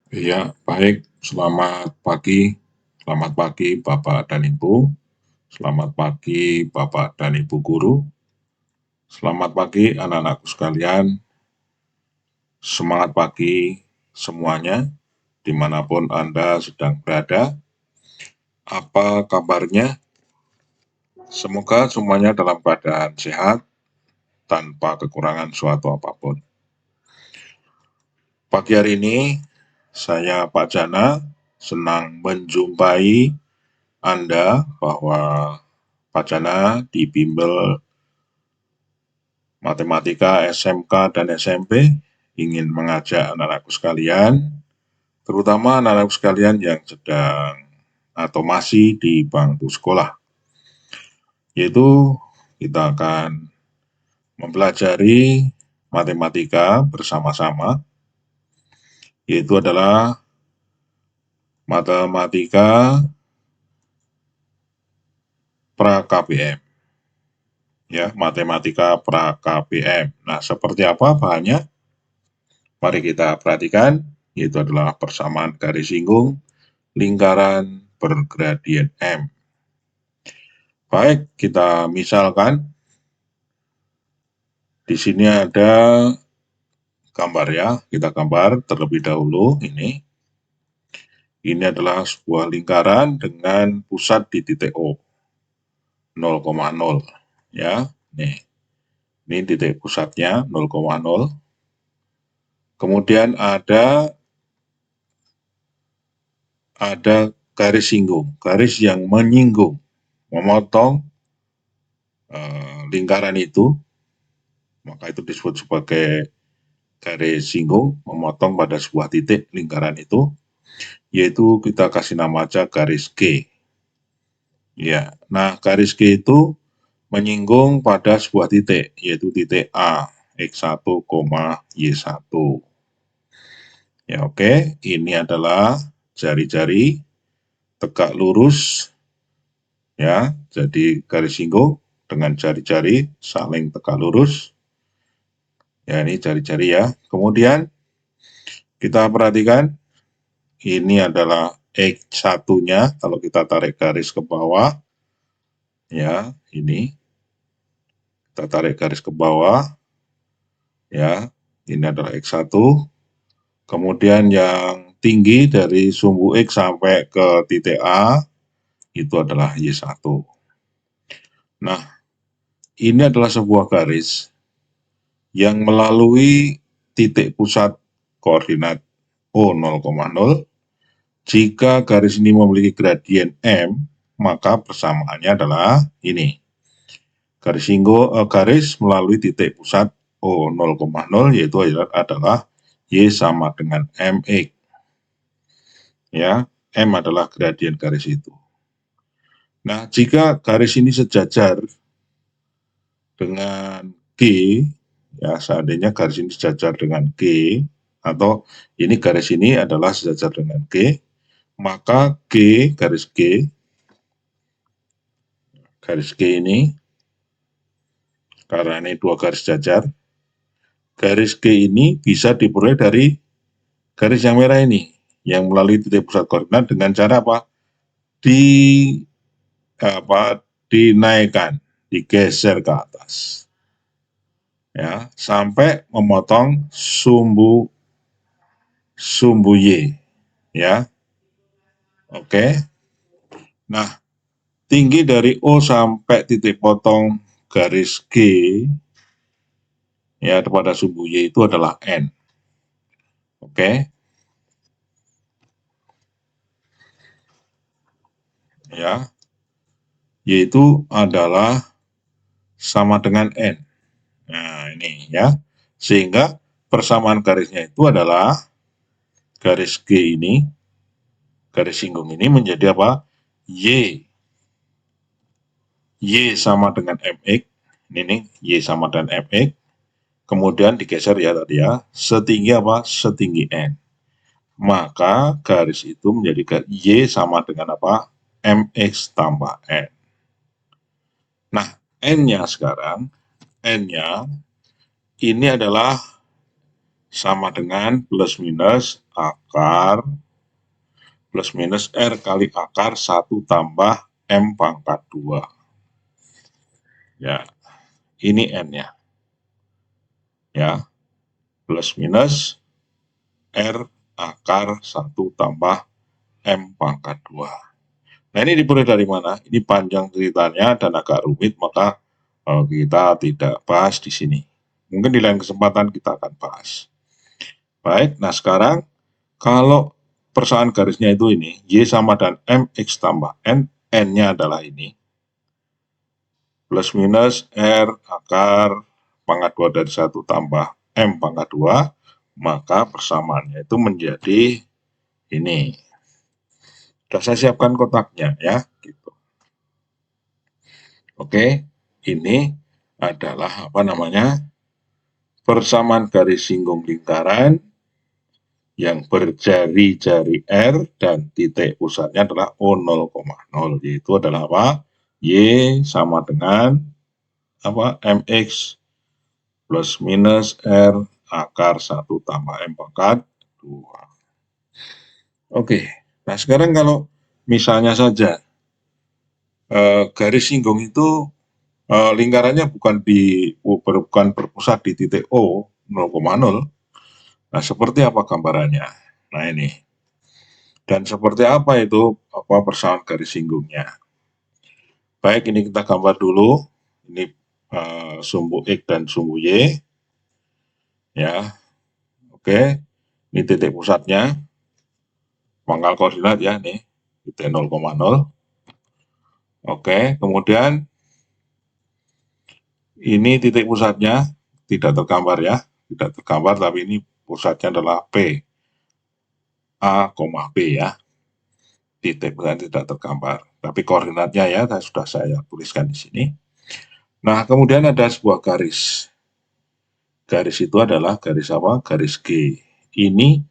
Iya, baik. Selamat pagi. Selamat pagi Bapak dan Ibu. Selamat pagi Bapak dan Ibu guru. Selamat pagi anak-anakku sekalian. Semangat pagi semuanya, dimanapun Anda sedang berada. Apa kabarnya? Semoga semuanya dalam keadaan sehat, tanpa kekurangan suatu apapun. Pagi hari ini, saya Pak Jana senang menjumpai Anda bahwa Pak Jana di bimbel Matematika SMK dan SMP ingin mengajak anak-anakku sekalian, terutama anak-anakku sekalian yang sedang atau masih di bangku sekolah, yaitu kita akan mempelajari matematika bersama-sama, yaitu adalah matematika pra-KBM. Ya, matematika pra-KBM. Nah, seperti apa bahannya? Mari kita perhatikan, yaitu adalah persamaan garis singgung lingkaran bergradien M. Baik, kita misalkan di sini ada gambar ya. Kita gambar terlebih dahulu ini. Ini adalah sebuah lingkaran dengan pusat di titik O 0,0 ya. Nih. Ini titik pusatnya 0,0. Kemudian ada garis singgung, garis yang menyinggung, memotong lingkaran itu, maka itu disebut sebagai garis singgung, memotong pada sebuah titik lingkaran itu, yaitu kita kasih nama aja garis G. Ya, nah garis G itu menyinggung pada sebuah titik, yaitu titik A, X1, Y1. Ya oke, ini adalah jari-jari tegak lurus, ya, jadi garis singgung dengan jari-jari saling tegak lurus. Ya, ini jari-jari ya. Kemudian kita perhatikan, ini adalah X1-nya, kalau kita tarik garis ke bawah, ya, ini. Kita tarik garis ke bawah, ya, ini adalah X1. Kemudian yang tinggi dari sumbu X sampai ke titik A, itu adalah Y1. Nah, ini adalah sebuah garis yang melalui titik pusat koordinat O 0,0. Jika garis ini memiliki gradien M, maka persamaannya adalah ini. Garis melalui titik pusat O 0,0 yaitu adalah Y sama dengan MX. Ya, M adalah gradien garis itu. Nah, jika garis ini sejajar dengan G, ya seandainya garis ini sejajar dengan G, atau ini garis ini adalah sejajar dengan G, maka garis G ini, karena ini dua garis sejajar, garis G ini bisa diperoleh dari garis yang merah ini, yang melalui titik pusat koordinat dengan cara apa? Dinaikkan, digeser ke atas. Ya, sampai memotong sumbu Y, ya. Oke. Nah, tinggi dari O sampai titik potong garis G, ya, pada sumbu Y itu adalah N. Oke. Ya, yaitu adalah sama dengan N. Nah, ini ya. Sehingga persamaan garisnya itu adalah garis G ini, garis singgung ini menjadi apa? Y. Y sama dengan MX. Ini nih, Y sama dengan MX. Kemudian digeser ya tadi ya. Setinggi apa? Setinggi N. Maka garis itu menjadi Y sama dengan apa? MX tambah N. Nah, N-nya sekarang, N-nya ini adalah sama dengan plus minus akar plus minus R kali akar 1 tambah M pangkat 2. Ya, ini N-nya. Ya, plus minus R akar 1 tambah M pangkat 2. Nah, ini diperoleh dari mana? Ini panjang ceritanya dan agak rumit, maka kita tidak bahas di sini. Mungkin di lain kesempatan kita akan bahas. Baik, nah sekarang kalau persamaan garisnya itu ini, Y sama dengan MX tambah N, N-nya adalah ini, plus minus R akar pangkat 2 dari 1 tambah M pangkat 2, maka persamaannya itu menjadi ini. Sudah saya siapkan kotaknya ya, gitu. Oke, ini adalah apa namanya? Persamaan garis singgung lingkaran yang berjari-jari R dan titik pusatnya adalah O0,0, yaitu adalah apa? Y sama dengan apa? MX plus minus R akar 1 tambah M pangkat 2. Oke, nah sekarang kalau misalnya saja garis singgung itu lingkarannya bukan berpusat di titik O 0,0. Nah, seperti apa gambarannya? Nah, ini. Dan seperti apa itu persamaan garis singgungnya? Baik, ini kita gambar dulu. Ini sumbu X dan sumbu Y. Ya, oke. Ini titik pusatnya. Pangkal koordinat ya, nih. Titik 0,0. Oke, kemudian ini titik pusatnya tidak tergambar ya. Tidak tergambar, tapi ini pusatnya adalah P. A, B ya. Titik pusatnya tidak tergambar. Tapi koordinatnya ya sudah saya tuliskan di sini. Nah, kemudian ada sebuah garis. Garis itu adalah garis apa? Garis G. Ini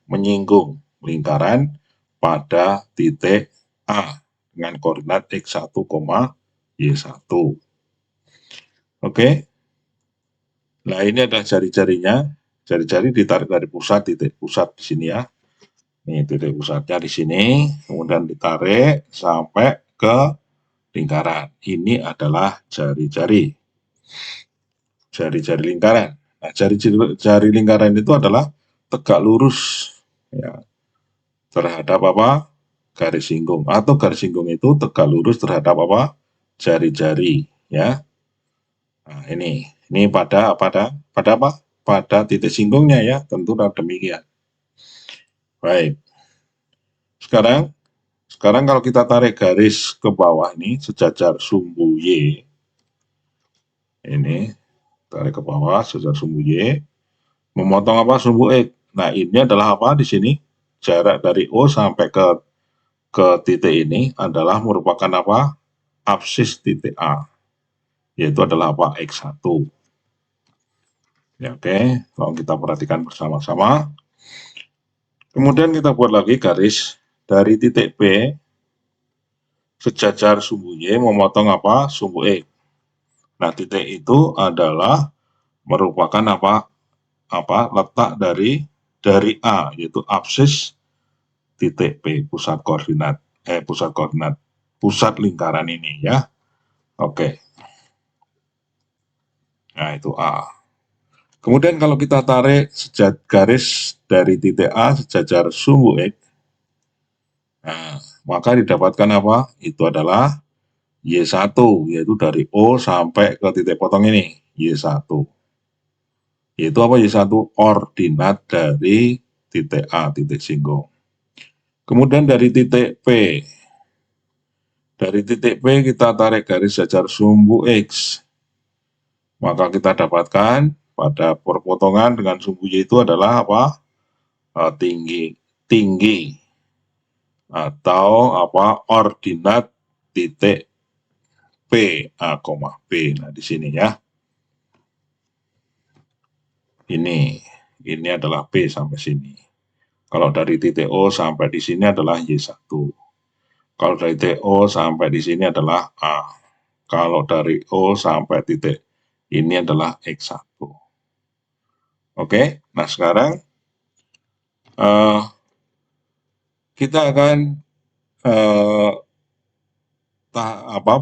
menyinggung lingkaran pada titik A dengan koordinat X1, Y1. Oke. Nah, ini adalah jari-jarinya. Jari-jari ditarik dari pusat, titik pusat di sini ya. Ini titik pusatnya di sini, kemudian ditarik sampai ke lingkaran. Ini adalah jari-jari. Jari-jari lingkaran. Nah, jari lingkaran itu adalah tegak lurus ya, terhadap apa? Garis singgung, atau garis singgung itu tegak lurus terhadap apa? Jari-jari ya. Nah, ini pada apa? Pada titik singgungnya ya, tentu demikian. Baik. Sekarang kalau kita tarik garis ke bawah ini sejajar sumbu Y. Ini tarik ke bawah sejajar sumbu Y. Memotong apa? Sumbu X. Nah, ini adalah apa di sini? Jarak dari O sampai ke titik ini adalah merupakan apa? Apsis titik A. Yaitu adalah apa? X1. Ya, oke, kalau kita perhatikan bersama-sama. Kemudian kita buat lagi garis dari titik P sejajar sumbu Y memotong apa? Sumbu X. Nah, titik itu adalah merupakan apa? Letak dari A, yaitu apsis titik P, pusat lingkaran ini ya. Oke. Nah, itu A. Kemudian kalau kita tarik garis dari titik A sejajar sumbu X, nah, maka didapatkan apa? Itu adalah Y1, yaitu dari O sampai ke titik potong ini, Y1. Yaitu apa? Y1 ordinat dari titik A, titik singgung. Kemudian dari titik P. Dari titik P kita tarik garis sejajar sumbu X. Maka kita dapatkan pada perpotongan dengan sumbu Y itu adalah apa? Tinggi atau apa? Ordinat titik P, A, B. Nah, di sini ya. Ini adalah P sampai sini. Kalau dari titik O sampai di sini adalah Y1. Kalau dari titik O sampai di sini adalah A. Kalau dari O sampai titik ini adalah X1. Oke, nah sekarang Eh, kita akan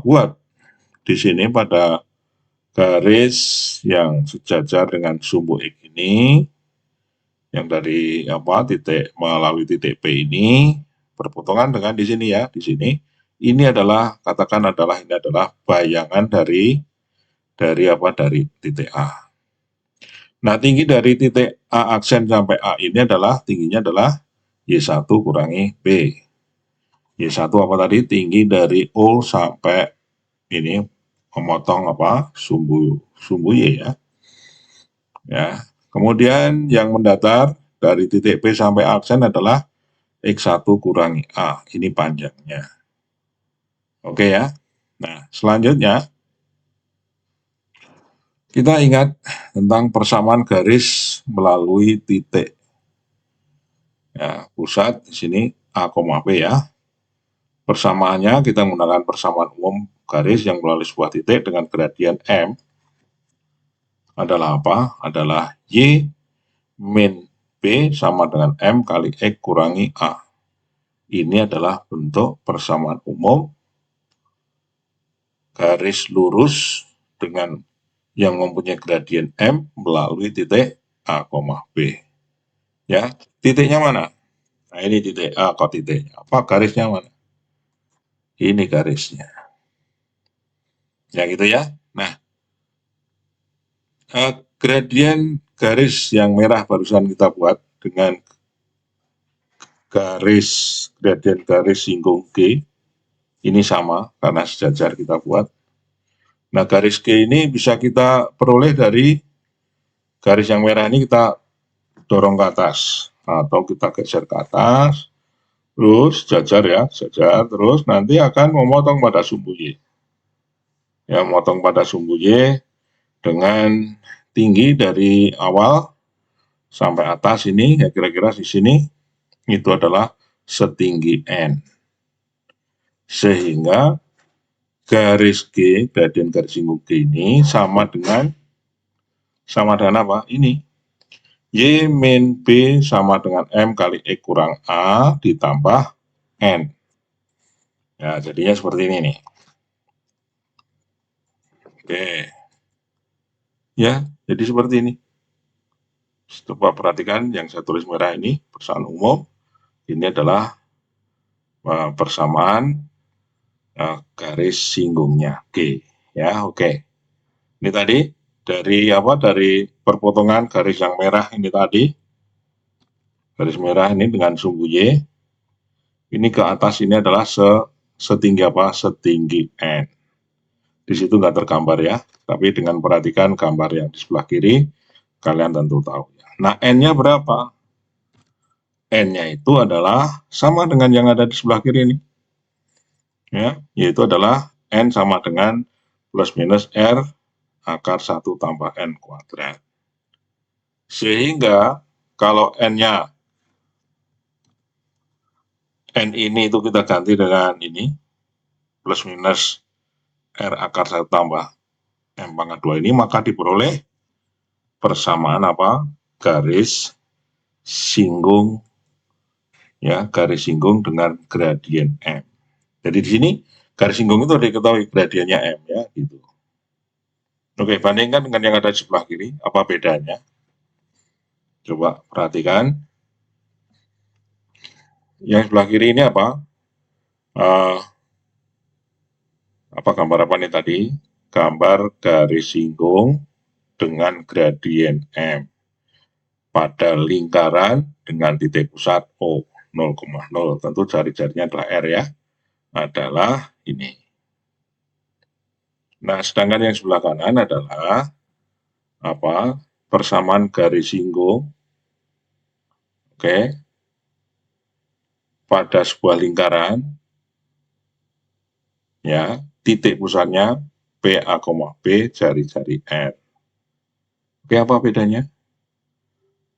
buat di sini pada garis yang sejajar dengan sumbu X ini, yang dari titik melalui titik P ini berpotongan dengan di sini ya, di sini. Ini adalah ini adalah bayangan dari titik A. Nah, tinggi dari titik A aksen sampai A ini tingginya adalah Y1 kurangi B. Y1 apa tadi? Tinggi dari O sampai ini memotong sumbu Y ya. Ya. Kemudian yang mendatar dari titik P sampai aksen adalah X1 kurangi A. Ini panjangnya. Oke ya. Nah, selanjutnya kita ingat tentang persamaan garis melalui titik. Ya, pusat di sini A, B ya. Persamaannya kita menggunakan persamaan umum garis yang melalui sebuah titik dengan gradien M adalah apa? Adalah Y min B sama dengan M kali X kurangi A. Ini adalah bentuk persamaan umum garis lurus dengan yang mempunyai gradien M melalui titik A, B. Ya, titiknya mana? Nah, ini titik A kok titiknya. Apa garisnya mana? Ini garisnya. Ya gitu ya. Nah, gradien garis yang merah barusan kita buat dengan gradien garis singgung G ini sama karena sejajar kita buat. Nah, garis G ini bisa kita peroleh dari garis yang merah ini kita dorong ke atas atau kita geser ke atas, terus jajar ya, terus nanti akan memotong pada sumbu Y. Ya, memotong pada sumbu Y dengan tinggi dari awal sampai atas ini, ya kira-kira di sini, itu adalah setinggi N. Sehingga garis G, gradien garis singgung G ini sama dengan apa? Ini. Y min B sama dengan M kali X kurang A ditambah N. Ya, jadinya seperti ini nih. Oke. Ya, jadi seperti ini. Coba perhatikan yang saya tulis merah ini, persamaan umum. Ini adalah persamaan garis singgungnya G. Ya, oke. Ini tadi dari perpotongan garis yang merah ini tadi. Garis merah ini dengan sumbu Y. Ini ke atas ini adalah setinggi setinggi N. Di situ nggak tergambar ya, tapi dengan perhatikan gambar yang di sebelah kiri, kalian tentu tahu. Nah, N-nya berapa? N-nya itu adalah sama dengan yang ada di sebelah kiri ini. Ya, yaitu adalah N sama dengan plus minus R akar 1 tambah N kuadrat. Sehingga kalau N-nya N ini itu kita ganti dengan ini, plus minus R akar 1 tambah M pangkat 2 ini, maka diperoleh persamaan garis singgung, ya, garis singgung dengan gradien M. Jadi di sini garis singgung itu diketahui gradiennya M, ya, gitu. Oke, bandingkan dengan yang ada di sebelah kiri, apa bedanya? Coba perhatikan. Yang sebelah kiri ini apa? Gambar apa nih tadi? Gambar garis singgung dengan gradien M pada lingkaran dengan titik pusat O 0,0. Tentu jari-jarinya adalah R ya. Adalah ini. Nah, sedangkan yang sebelah kanan adalah persamaan garis singgung, oke, pada sebuah lingkaran, ya, titik pusatnya PA, B, jari-jari R. Oke, apa bedanya?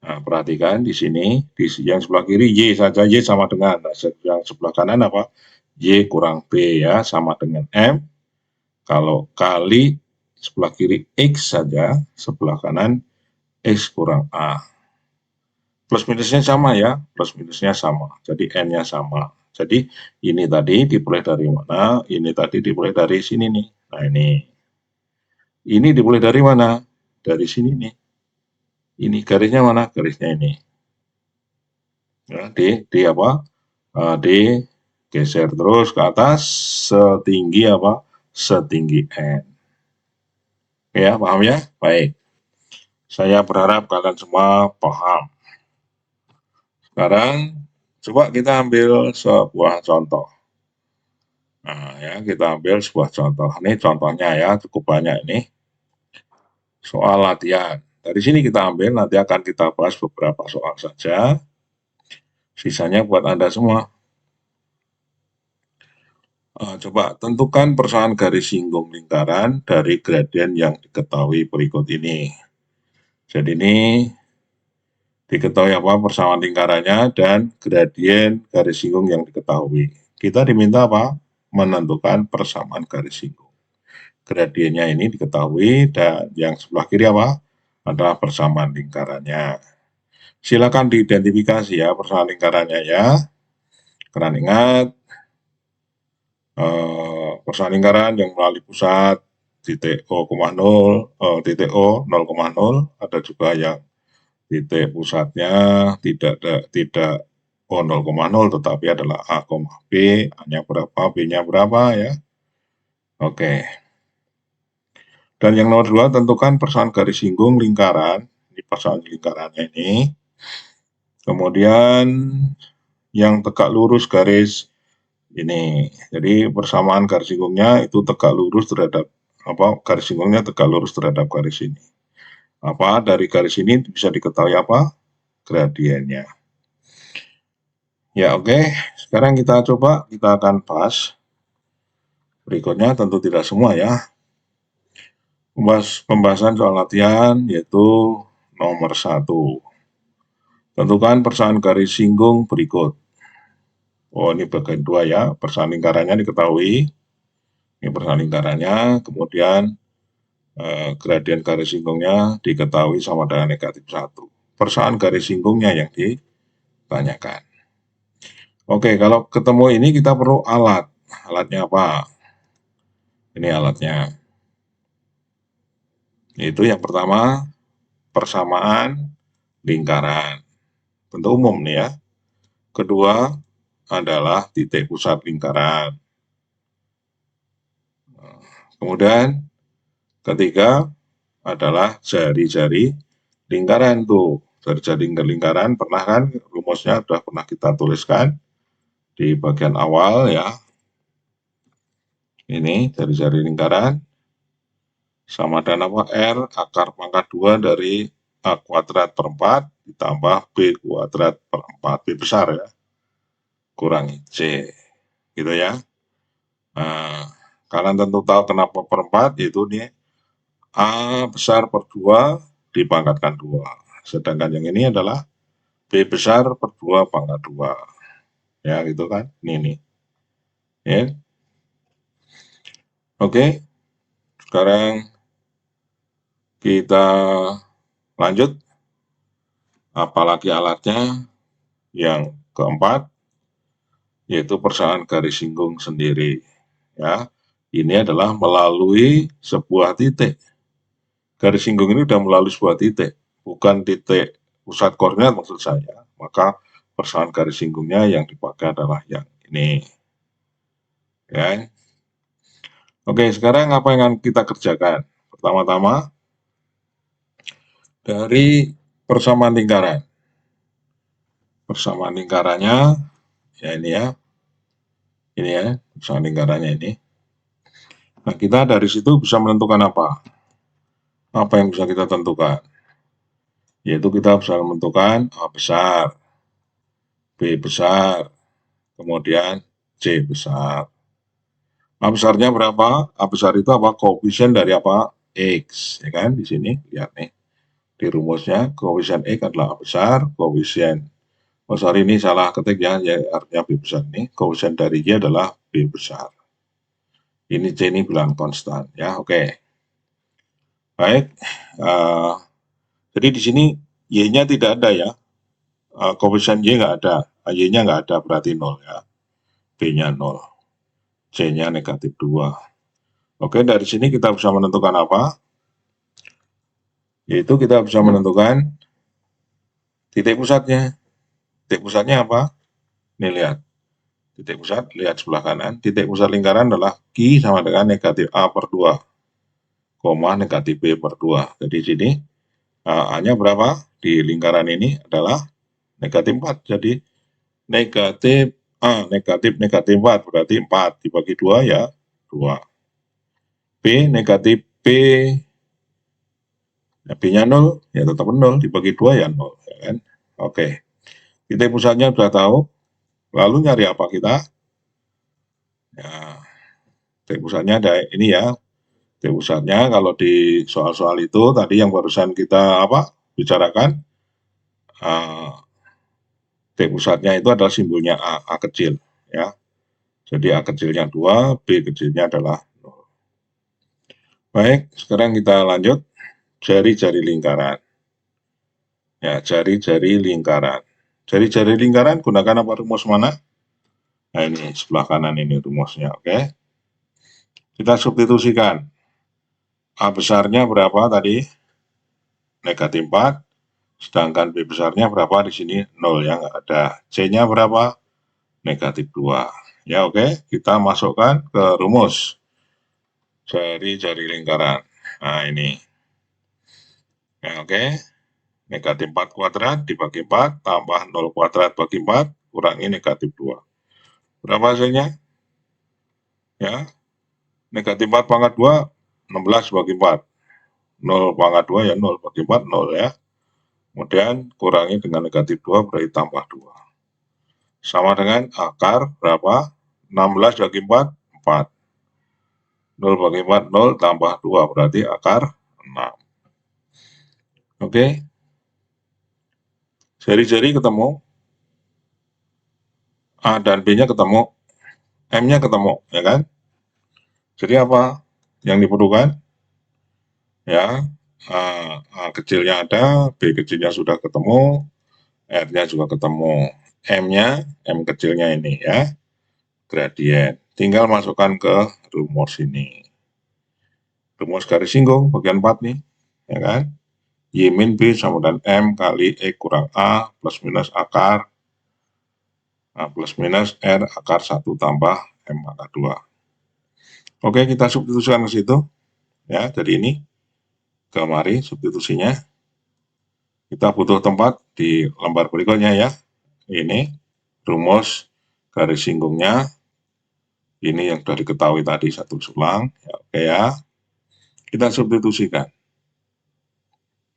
Nah, perhatikan di sini, di yang sebelah kiri Y saja, Y sama dengan, nah, yang sebelah kanan apa? Y kurang B ya, sama dengan M. Kalau kali sebelah kiri X saja, sebelah kanan X kurang A. Plus minusnya sama ya, plus minusnya sama. Jadi N-nya sama. Jadi ini tadi dimulai dari mana? Ini tadi dimulai dari sini nih. Nah ini. Ini dimulai dari mana? Dari sini nih. Ini garisnya mana? Garisnya ini. Ya, di apa? Di geser terus ke atas setinggi apa? Setinggi N. Ya, paham ya? Baik. Saya berharap kalian semua paham. Sekarang coba kita ambil sebuah contoh. Nah, ya, kita ambil sebuah contoh. Ini contohnya ya, cukup banyak ini. Soal latihan. Dari sini kita ambil, nanti akan kita bahas beberapa soal saja. Sisanya buat Anda semua. Coba tentukan persamaan garis singgung lingkaran dari gradien yang diketahui berikut ini. Jadi ini diketahui apa persamaan lingkarannya dan gradien garis singgung yang diketahui. Kita diminta apa? Menentukan persamaan garis singgung. Gradiennya ini diketahui dan yang sebelah kiri apa? Adalah persamaan lingkarannya. Silakan diidentifikasi ya persamaan lingkarannya ya. Karena ingat persamaan lingkaran yang melalui pusat titik O,0, titik O 0,0, ada juga yang titik pusatnya tidak O 0,0 tetapi adalah A, B, A-nya berapa, B-nya berapa ya. Oke. Dan yang nomor 2, tentukan persamaan garis singgung lingkaran. Ini persamaan lingkarannya ini. Kemudian yang tegak lurus garis ini. Jadi persamaan garis singgungnya itu tegak lurus terhadap apa? Garis singgungnya tegak lurus terhadap garis ini. Apa dari garis ini bisa diketahui apa? Gradiennya. Ya oke, sekarang kita coba, kita akan bahas berikutnya, tentu tidak semua ya. Pembahasan soal latihan yaitu nomor 1. Tentukan persamaan garis singgung berikut. Oh ini bagian 2 ya, persamaan lingkarannya diketahui. Ini persamaan lingkarannya, kemudian gradien garis singgungnya diketahui sama dengan negatif 1. Persamaan garis singgungnya yang ditanyakan. Oke, kalau ketemu ini kita perlu alat. Alatnya apa? Ini alatnya. Itu yang pertama, persamaan lingkaran. Bentuk umum nih ya. Kedua adalah titik pusat lingkaran. Kemudian ketiga adalah jari-jari lingkaran tuh. Jari-jari lingkaran pernah kan rumusnya sudah pernah kita tuliskan di bagian awal ya. Ini jari-jari lingkaran sama dengan apa? R akar pangkat 2 dari A kuadrat per 4 ditambah B kuadrat per 4. B besar ya. Kurangi C. Gitu ya. Nah, kalian tentu tahu kenapa per 4, yaitu nih A besar per 2 dipangkatkan 2. Sedangkan yang ini adalah B besar per 2 pangkat 2. Ya gitu kan. Ini nih. Ya. Oke. Sekarang kita lanjut. Apalagi alatnya yang keempat, yaitu persamaan garis singgung sendiri. Ya, ini adalah melalui sebuah titik. Garis singgung ini sudah melalui sebuah titik, bukan titik pusat koordinat maksud saya. Maka persamaan garis singgungnya yang dipakai adalah yang ini. Ya. Oke, sekarang apa yang akan kita kerjakan? Pertama-tama, dari persamaan lingkaran. Persamaan lingkarannya, ya ini ya. Ini ya, persamaan lingkarannya ini. Nah, kita dari situ bisa menentukan apa? Apa yang bisa kita tentukan? Yaitu kita bisa menentukan A besar, B besar, kemudian C besar. A besarnya berapa? A besar itu apa? Koefisien dari apa? X, ya kan? Di sini, lihat nih. Di rumusnya, koefisien X adalah A besar, koefisien, oh sorry ini salah ketik ya, artinya B besar ini, koefisien dari Y adalah B besar. Ini C ini bilang konstan, ya oke. Baik, jadi di sini Y-nya tidak ada ya. koefisien Y nggak ada, Y-nya nggak ada berarti 0 ya, B-nya 0, C-nya negatif 2. Oke, dari sini kita bisa menentukan apa? Yaitu kita bisa menentukan titik pusatnya. Titik pusatnya apa? Ini lihat, titik pusat, lihat sebelah kanan, titik pusat lingkaran adalah Q sama dengan negatif A per 2, koma negatif B per 2. Jadi sini A-nya berapa? Di lingkaran ini adalah negatif 4. Jadi negatif A, negatif 4, berarti 4 dibagi 2 ya 2. B, negatif B, ya B-nya 0, ya tetap 0, dibagi 2 ya 0. Ya kan? Oke, titik pusatnya sudah tahu, lalu nyari apa kita? Ya, titik pusatnya ada ini ya, titik pusatnya kalau di soal-soal itu tadi yang barusan kita bicarakan, titik pusatnya itu adalah simbolnya A kecil ya. Jadi A kecilnya 2, B kecilnya adalah 0. Baik, sekarang kita lanjut jari-jari lingkaran. Ya, jari-jari lingkaran. Jari-jari lingkaran gunakan apa, rumus mana? Nah, ini sebelah kanan ini rumusnya, oke. Kita substitusikan. A besarnya berapa tadi? Negatif 4. Sedangkan B besarnya berapa di sini? 0 ya, nggak ada. C-nya berapa? Negatif 2. Ya, oke. Kita masukkan ke rumus jari-jari lingkaran. Nah, ini. Ya, oke. Negatif 4 kuadrat dibagi 4, tambah 0 kuadrat bagi 4, kurangi negatif 2. Berapa hasilnya? Ya, negatif 4 pangkat 2, 16 bagi 4. 0 pangkat 2 ya 0 bagi 4, 0 ya. Kemudian kurangi dengan negatif 2 berarti tambah 2. Sama dengan akar berapa? 16 bagi 4, 4. 0 bagi 4, 0 tambah 2 berarti akar 6. Oke. Jari-jari ketemu. A dan B-nya ketemu. M-nya ketemu, ya kan? Jadi apa yang diperlukan? Ya, A kecilnya ada, B kecilnya sudah ketemu, R-nya juga ketemu. M-nya, M kecilnya ini ya, gradien. Tinggal masukkan ke rumus ini. Rumus garis singgung bagian 4 nih, ya kan? Y min B sama dengan M kali E kurang A plus minus akar A plus minus R akar 1 tambah M akar 2. Oke, kita substitusikan ke situ. Ya, jadi ini kemari substitusinya. Kita butuh tempat di lembar berikutnya ya. Ini rumus garis singgungnya. Ini yang sudah diketahui tadi satu ulang. Ya, oke ya. Kita substitusikan.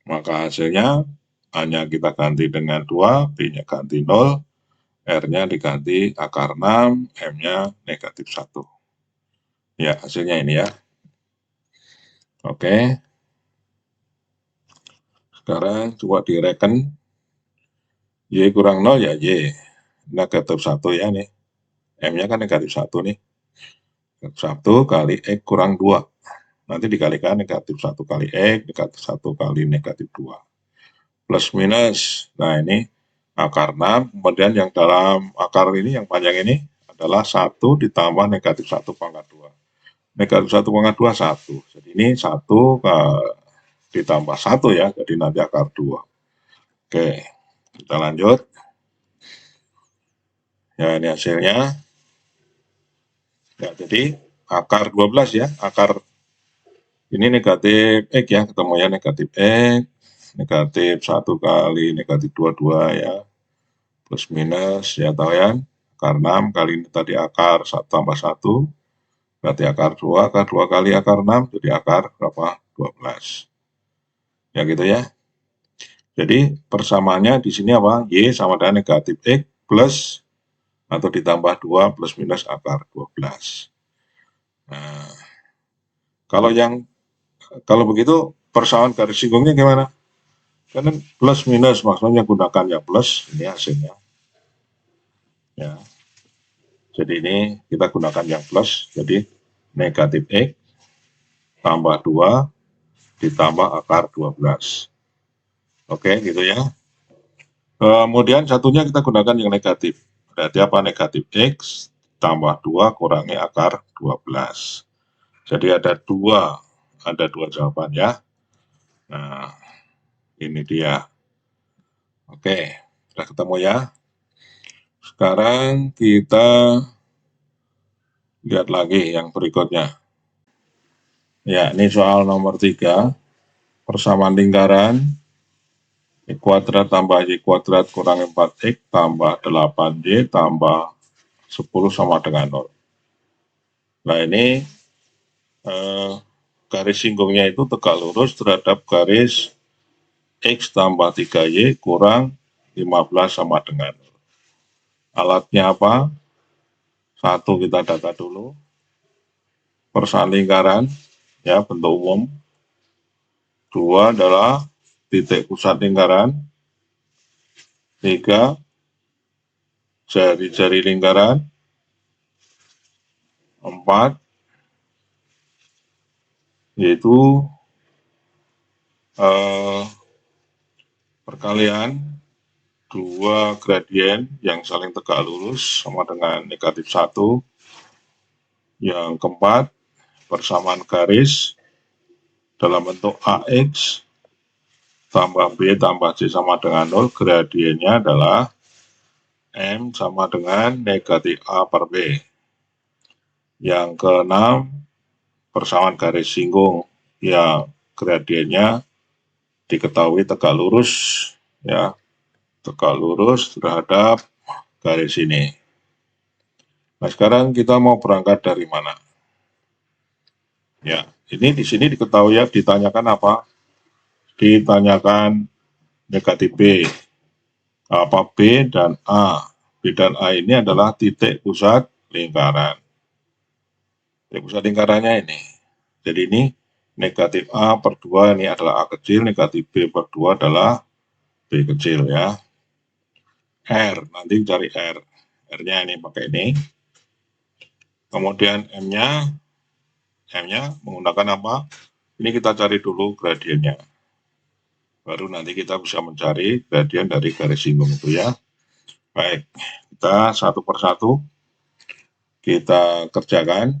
Maka hasilnya A-nya kita ganti dengan 2, B-nya ganti 0, R-nya diganti akar 6, M-nya negatif 1. Ya, hasilnya ini ya. Oke. Sekarang coba direken. Y kurang 0 ya Y. Negatif 1 ya nih. M-nya kan negatif 1 nih. 1 kali X kurang 2. Nanti dikalikan negatif 1 kali X, negatif 1 kali negatif 2. Plus minus, nah ini akar 6, kemudian yang dalam akar ini, yang panjang ini adalah 1 ditambah negatif 1 pangkat 2. Negatif 1 pangkat 2, 1. Jadi ini 1 ditambah 1 ya, jadi nanti akar 2. Oke, kita lanjut. Ya, ini hasilnya. Ya, jadi akar 12 ya, akar ini negatif X ya, ketemunya negatif X, negatif 1 kali negatif 22 ya, plus minus ya tahu ya, akar 6 kali ini tadi akar 1 tambah 1, berarti akar 2 kali akar 6, jadi akar berapa? 12. Ya gitu ya. Jadi persamaannya di sini apa? Y sama dengan negatif X plus atau ditambah 2 plus minus akar 12. Nah, kalau begitu persamaan garis singgungnya gimana? Karena plus minus maksudnya gunakan ya plus, ini hasilnya. Ya. Jadi ini kita gunakan yang plus, jadi negatif X tambah 2 ditambah akar 12. Oke, gitu ya. Kemudian satunya kita gunakan yang negatif. Berarti apa? Negatif X tambah 2 kurangi akar 12. Jadi ada dua jawaban ya. Nah, ini dia. Oke, sudah ketemu ya. Sekarang kita lihat lagi yang berikutnya. Ya, ini soal nomor 3. Persamaan lingkaran Y kuadrat tambah Y kuadrat kurang 4X tambah 8Y tambah 10 sama dengan 0. Nah, ini garis singgungnya itu tegak lurus terhadap garis X tambah 3Y kurang 15 sama dengan 0. Alatnya apa? Satu kita data dulu. Persamaan lingkaran, ya, bentuk umum. 2 adalah titik pusat lingkaran. 3 jari-jari lingkaran. 4 yaitu perkalian dua gradien yang saling tegak lurus sama dengan negatif 1. Yang keempat, persamaan garis dalam bentuk AX tambah B tambah C sama dengan 0, gradiennya adalah M sama dengan negatif A per B. Yang keenam, persamaan garis singgung, ya gradiennya diketahui tegak lurus, ya, tegak lurus terhadap garis ini. Nah, sekarang kita mau berangkat dari mana? Ya, ini di sini diketahui ya, ditanyakan apa? Ditanyakan negatif B. Apa B dan A? B dan A ini adalah titik pusat lingkaran. Titik pusat lingkarannya ini. Jadi ini negatif A per 2 ini adalah A kecil, negatif B per 2 adalah B kecil ya. R, nanti cari R. R-nya ini pakai ini. Kemudian M-nya menggunakan apa? Ini kita cari dulu gradiennya. Baru nanti kita bisa mencari gradien dari garis singgung itu ya. Baik, kita satu persatu kita kerjakan.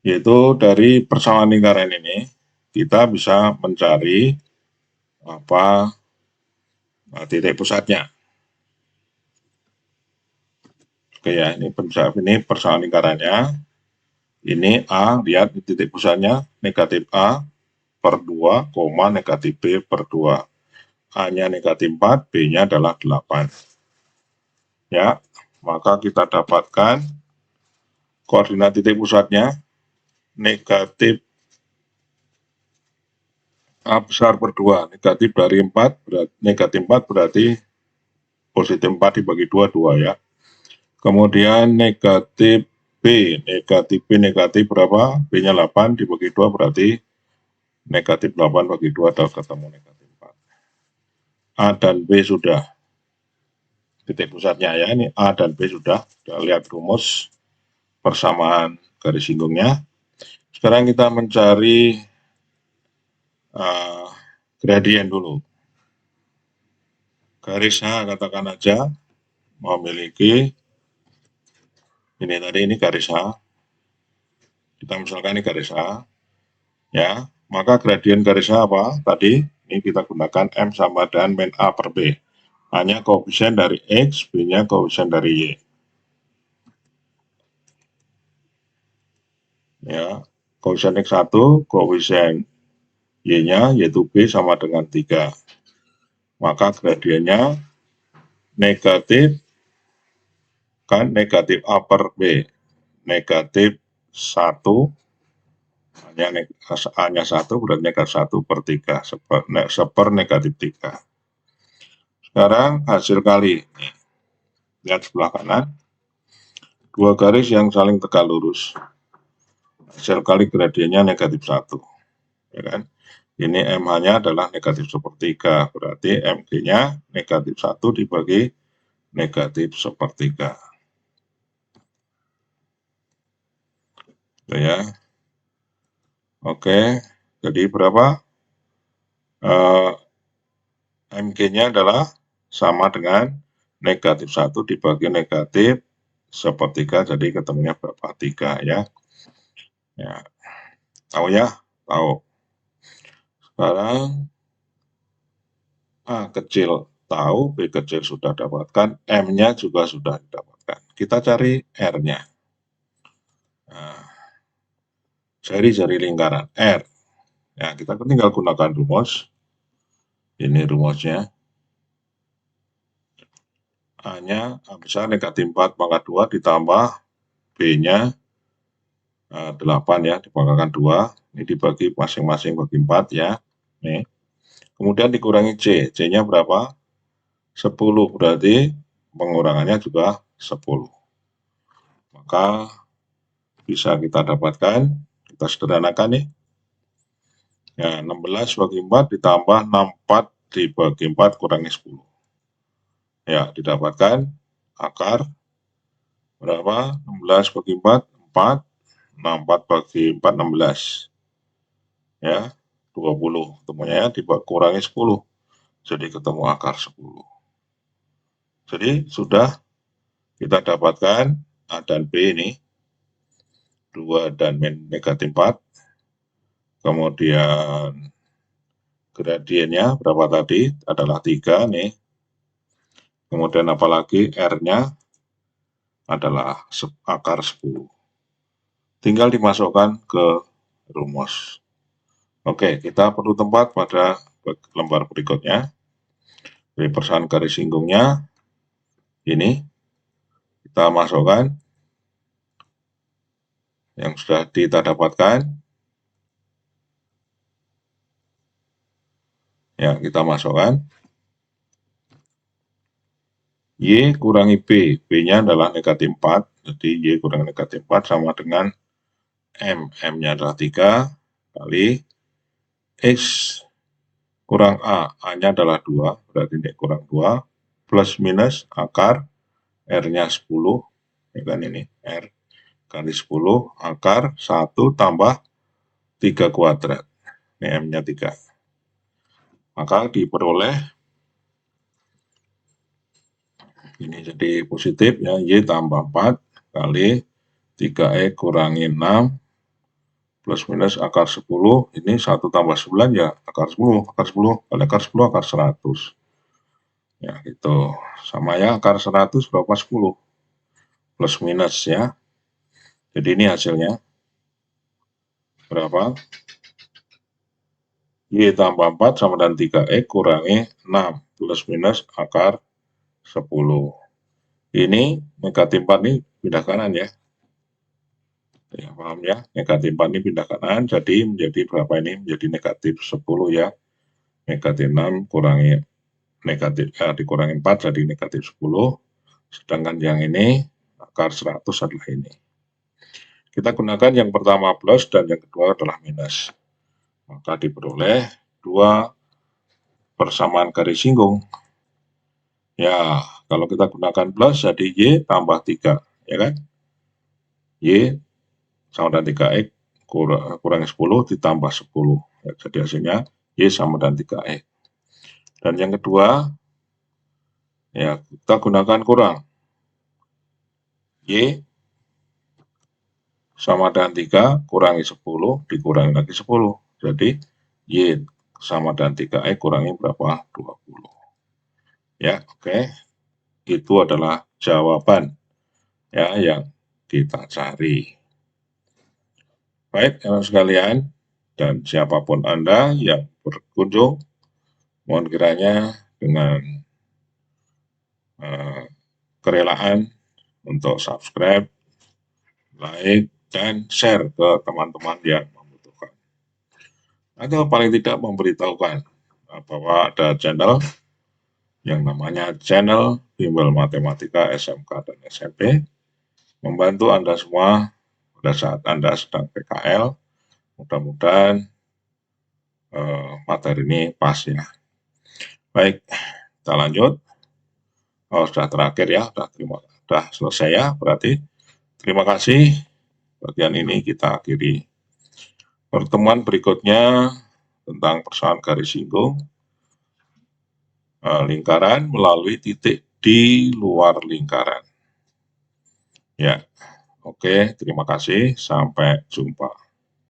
Yaitu dari persamaan lingkaran ini, kita bisa mencari apa titik pusatnya. Oke ya, ini persamaan lingkarannya. Ini A, lihat titik pusatnya, negatif A per 2, negatif B per 2. A-nya negatif 4, B-nya adalah 8. Ya, maka kita dapatkan koordinat titik pusatnya, negatif A besar per 2, negatif dari 4, negatif 4 berarti positif 4 dibagi 2, 2 ya. Kemudian negatif B negatif berapa? B-nya 8 dibagi 2 berarti negatif 8 bagi 2 atau ketemu negatif 4. A dan B sudah titik pusatnya ya, ini A dan B sudah lihat rumus persamaan garis singgungnya. Sekarang kita mencari gradien dulu. Garis H katakan aja memiliki ini tadi, ini garis H. Kita misalkan ini garis H. Ya, maka gradien garis H apa? Tadi ini kita gunakan M sama dengan min A per B. A-nya koefisien dari X, B-nya koefisien dari Y. Ya, koefisien X1, koefisien Y-nya yaitu B sama dengan 3. Maka gradiennya negatif, kan negatif A per B. Negatif 1, A-nya 1 berarti negatif 1 per 3, seper negatif 3. Sekarang hasil kali, lihat sebelah kanan, dua garis yang saling tegak lurus. Hasil kali gradiennya negatif 1. Ya kan? Ini MH-nya adalah negatif sepertiga, berarti MG-nya negatif 1 dibagi negatif sepertiga. Ya. Oke, jadi berapa? MG-nya adalah sama dengan negatif 1 dibagi negatif sepertiga, jadi ketemunya berapa? 3 ya. Ya, tahu ya? Tahu. Sekarang A kecil tahu, B kecil sudah dapatkan, M-nya juga sudah didapatkan. Kita cari R-nya. Nah, jari-jari lingkaran R. Ya, kita tinggal gunakan rumus. Ini rumusnya. A-nya A besar negatif 4 pangkat 2 ditambah B-nya 8 ya, dipangkalkan 2. Ini dibagi masing-masing bagi 4 ya. Nih. Kemudian dikurangi C. C-nya berapa? 10. Berarti pengurangannya juga 10. Maka bisa kita dapatkan, kita sederhanakan nih. Ya, 16 bagi 4 ditambah 64 dibagi 4 kurangi 10. Ya, didapatkan akar berapa? 16 bagi 4, 4. 64 bagi 4, 16. Ya, 20. Ketemunya dikurangi 10. Jadi ketemu akar 10. Jadi sudah kita dapatkan A dan B ini. 2 dan min negatif 4. Kemudian gradiennya berapa tadi? Adalah 3 nih. Kemudian apalagi R-nya adalah akar 10. Tinggal dimasukkan ke rumus. Oke, kita perlu tempat pada lembar berikutnya. Dari persamaan garis singgungnya, ini kita masukkan yang sudah kita dapatkan. Ya, kita masukkan. Y kurangi B. B-nya adalah negatif 4. Jadi Y kurangi negatif 4 sama dengan M. M-nya adalah 3 kali X kurang A. A-nya adalah 2. Berarti ini kurang 2. Plus minus akar. R-nya 10. Ya kan ini. R kali 10. Akar 1 tambah 3 kuadrat. Ini M-nya 3. Maka diperoleh ini jadi positif ya, Y tambah 4 kali 3E kurangi 6 plus minus akar 10, ini 1 tambah 9 ya akar 10 kali akar 10 akar 100. Ya itu sama ya, akar 100 berapa? 10 plus minus ya. Jadi ini hasilnya berapa? Y tambah 4 sama dengan 3E kurangi 6 plus minus akar 10. Ini negatif 4 ini pindah kanan ya. Ya, paham ya? Negatif 4 ini pindah kanan, jadi menjadi berapa ini? Menjadi negatif 10 ya. Negatif 6 kurangi negatif dikurangi 4 jadi negatif 10. Sedangkan yang ini akar 100 adalah ini. Kita gunakan yang pertama plus dan yang kedua adalah minus. Maka diperoleh 2 persamaan garis singgung. Ya, kalau kita gunakan plus jadi Y tambah 3, ya kan? Y sama dengan 3X kurangi 10 ditambah 10. Ya, jadi hasilnya Y sama dengan 3X. Dan yang kedua, ya kita gunakan kurang. Y sama dengan 3 kurangi 10 dikurangi lagi 10. Jadi Y sama dengan 3X kurangi berapa? 20. Ya, oke. Itu adalah jawaban ya yang kita cari. Baik, teman sekalian, dan siapapun Anda yang berkunjung, mohon kiranya dengan kerelaan untuk subscribe, like, dan share ke teman-teman yang membutuhkan. Atau paling tidak memberitahukan bahwa ada channel yang namanya channel Bimbel Matematika SMK dan SMP, membantu Anda semua pada saat Anda sedang PKL. Mudah-mudahan materi ini pas ya. Baik, kita lanjut. Oh, sudah terakhir ya, sudah selesai ya, berarti terima kasih. Bagian ini kita akhiri. Pertemuan berikutnya tentang persamaan garis singgung lingkaran melalui titik di luar lingkaran. Ya, oke, terima kasih. Sampai jumpa.